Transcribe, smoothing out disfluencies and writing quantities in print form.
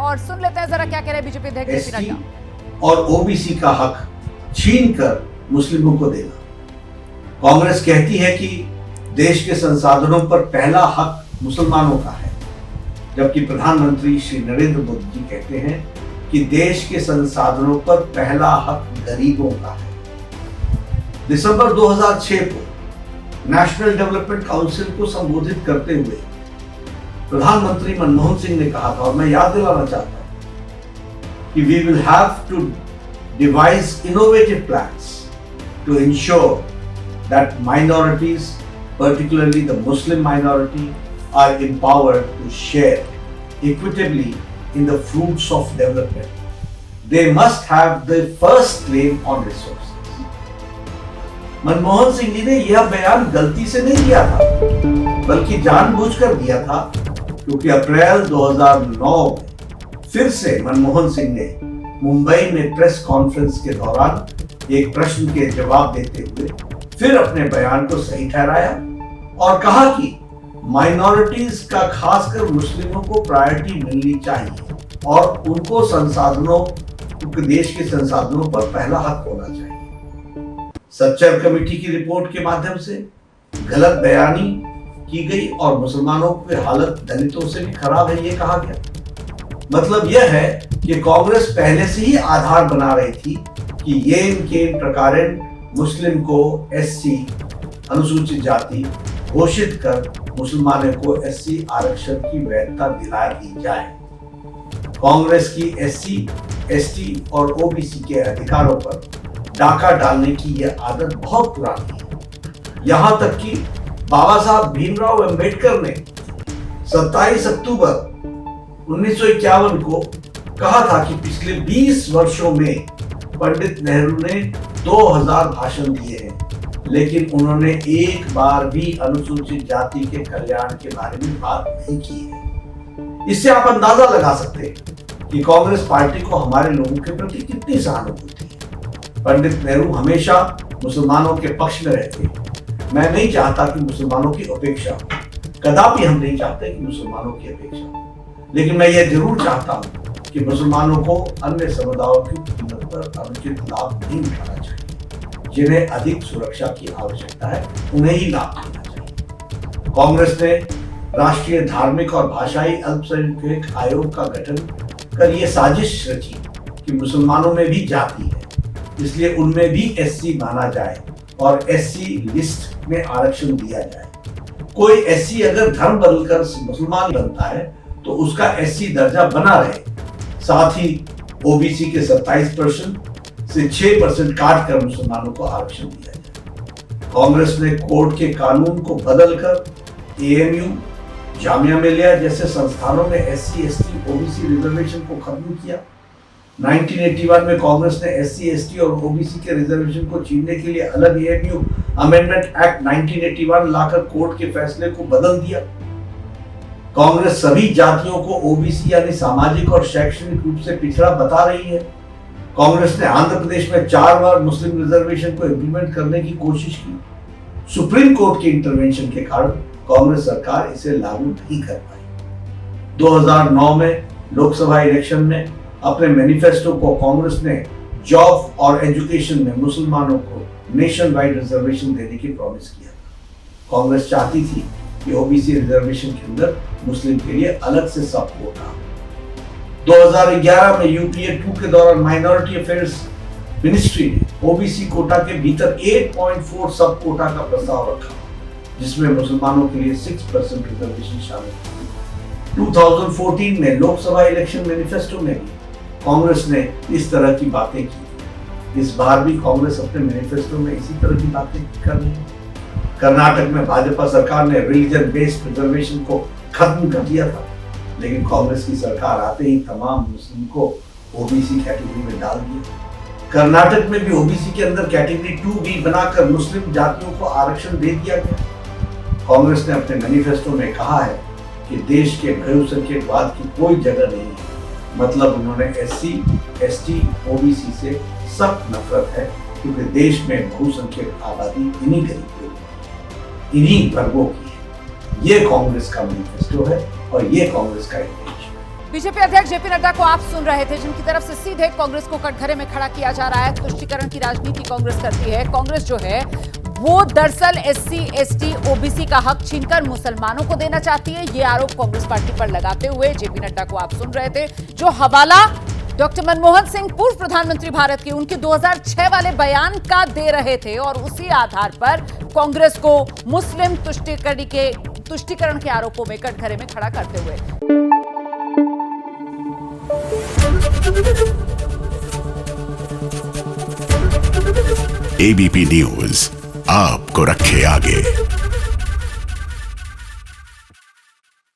और सुन लेते हैं जरा क्या कह रहे हैं बीजेपी अध्यक्ष जेपी एसटी नड्डा। और ओबीसी का हक छीनकर मुस्लिमों को देना। कांग्रेस कहती है कि देश के संसाधनों पर पहला हक मुसलमानों का है, जबकि प्रधानमंत्री श्री नरेंद्र मोदी जी कहते हैं कि देश के संसाधनों पर पहला हक गरीबों का है। दिसंबर 2006 को नेशनल डेवलपमेंट काउंसिल को संबोधित करते हुए प्रधानमंत्री मनमोहन सिंह ने कहा था, और मैं याद दिलाना चाहता हूं कि we will have to devise innovative plans to ensure that minorities, particularly the Muslim minority, are empowered to share equitably in the fruits of development. They must have the first claim on resources. Manmohan Singh ji ने यह बयान गलती से नहीं दिया था, बल्कि जानबूझकर दिया था, क्योंकि अप्रैल 2009 में फिर से मनमोहन सिंह ने मुंबई में प्रेस कॉन्फ्रेंस के दौरान एक प्रश्न के जवाब देते हुए फिर अपने बयान को सही ठहराया और कहा कि माइनॉरिटीज का, खासकर मुस्लिमों को प्रायोरिटी मिलनी चाहिए और उनको संसाधनों, देश के संसाधनों पर पहला हक होना चाहिए। सच्चर कमेटी की रिपोर्ट के माध्यम से गलत बयानी की गई और मुसलमानों की हालत दलितों से भी खराब है, ये कहा गया। मतलब यह है कि कांग्रेस पहले से ही आधार बना रही थी कि ये इनके प्रकारेण मुस्लिम को एससी अनुसूचित जाति घोषित कर मुसलमानों को एससी आरक्षण की वैधता दिला दी जाए। कांग्रेस की एससी, एसटी और ओबीसी के अधिकारों पर डाका डालने की यह आदत बहुत पुरानी है। यहां तक कि बाबा साहब भीमराव अंबेडकर ने 27 अक्टूबर 1951 को कहा था कि पिछले 20 वर्षों में पंडित नेहरू ने 2000 भाषण दिए हैं, लेकिन उन्होंने एक बार भी अनुसूचित जाति के कल्याण के बारे में बात नहीं की है। इससे आप अंदाजा लगा सकते हैं कि कांग्रेस पार्टी को हमारे लोगों के प्रति कितनी सहानुभूति है। पंडित नेहरू हमेशा मुसलमानों के पक्ष में रहते। मैं नहीं चाहता कि मुसलमानों की उपेक्षा हो, कदापि हम नहीं चाहते कि मुसलमानों की अपेक्षा हो, लेकिन मैं यह जरूर चाहता हूं कि मुसलमानों को अन्य समुदायों की कीमत पर अनुचित लाभ नहीं उठाना चाहिए। जिन्हें अधिक सुरक्षा की आवश्यकता है उन्हें ही लाभ देना चाहिए। कांग्रेस ने राष्ट्रीय धार्मिक और भाषाई अल्पसंख्यक आयोग का गठन कर यह साजिश रची कि मुसलमानों में भी जाति है, इसलिए उनमें भी एससी माना जाए और एससी लिस्ट में आरक्षण दिया जाए। कोई एससी अगर धर्म बदलकर मुसलमान बनता है तो उसका एससी दर्जा बना रहे। साथ ही ओबीसी के 27% से 6% काट कर मुसलमानों को आरक्षण दिया जाए। कांग्रेस ने कोर्ट के कानून को बदलकर एएमयू, जामिया मिलिया जैसे संस्थानों में एससी, एसटी, ओबीसी रिजर्वेशन को खत्म किया। 1981 में कांग्रेस ने एससी, एसटी और ओबीसी के रिजर्वेशन को छीनने के लिए अलग एएमयू अमेंडमेंट एक्ट 1981 लाकर कोर्ट के फैसले को बदल दिया। कांग्रेस सभी जातियों को ओबीसी यानी सामाजिक और शैक्षणिक रूप से पिछड़ा बता रही है। कांग्रेस ने आंध्र प्रदेश में 4 बार मुस्लिम रिजर्वेशन को इंप्लीमेंट करने की कोशिश की। सुप्रीम कोर्ट के इंटरवेंशन के कारण कांग्रेस सरकार इसे लागू नहीं कर पाई। 2009 में लोकसभा इलेक्शन में अपने मैनिफेस्टो को कांग्रेस ने जॉब और एजुकेशन में मुसलमानों को नेशन वाइड रिजर्वेशन देने की प्रॉमिस किया। कांग्रेस चाहती थी कि ओबीसी रिजर्वेशन के अंदर मुस्लिम के लिए अलग से सब कोटा। 2011 में यूपीए 2 के दौरान माइनॉरिटी अफेयर्स मिनिस्ट्री ने ओबीसी कोटा के भीतर 8.4 सब कोटा का प्रस्ताव रखा, जिसमें मुसलमानों के लिए 6% रिजर्वेशन शामिल थी। 2014 में लोकसभा इलेक्शन मैनिफेस्टो में भी कांग्रेस ने इस तरह की बातें की। इस बार भी कांग्रेस अपने मैनिफेस्टो में इसी तरह की बातें कर रही है। कर्नाटक में भाजपा सरकार ने रिलीजन बेस्ड रिजर्वेशन को खत्म कर दिया था, लेकिन कांग्रेस की सरकार आते ही तमाम मुस्लिम को ओबीसी कैटेगरी में डाल दिया। कर्नाटक में भी ओबीसी के अंदर कैटेगरी 2B बनाकर मुस्लिम जातियों को आरक्षण दे दिया गया। कांग्रेस ने अपने मैनिफेस्टो में कहा है कि देश के बहुसंख्यकवाद की कोई जगह नहीं है। मतलब उन्होंने एससी, एसटी, ओबीसी से सख्त नफरत है, क्योंकि देश में बहुसंख्यक आबादी इन्हीं गरीबों, इन्हीं वर्गों की है। ये कांग्रेस का मैनिफेस्टो है और ये कांग्रेस का इंटेंशन है। बीजेपी अध्यक्ष जेपी नड्डा को आप सुन रहे थे, जिनकी तरफ से सीधे कांग्रेस को कटघरे में खड़ा किया जा रहा है। तुष्टीकरण की राजनीति कांग्रेस करती है। कांग्रेस जो है वो दरअसल एससी, एसटी, ओबीसी का हक छीनकर मुसलमानों को देना चाहती है। ये आरोप कांग्रेस पार्टी पर लगाते हुए जेपी नड्डा को आप सुन रहे थे, जो हवाला डॉक्टर मनमोहन सिंह, पूर्व प्रधानमंत्री भारत के, उनके 2006 वाले बयान का दे रहे थे और उसी आधार पर कांग्रेस को मुस्लिम तुष्टीकरण के आरोपों में कटघरे में खड़ा करते हुए। एबीपी न्यूज आपको रखे आगे।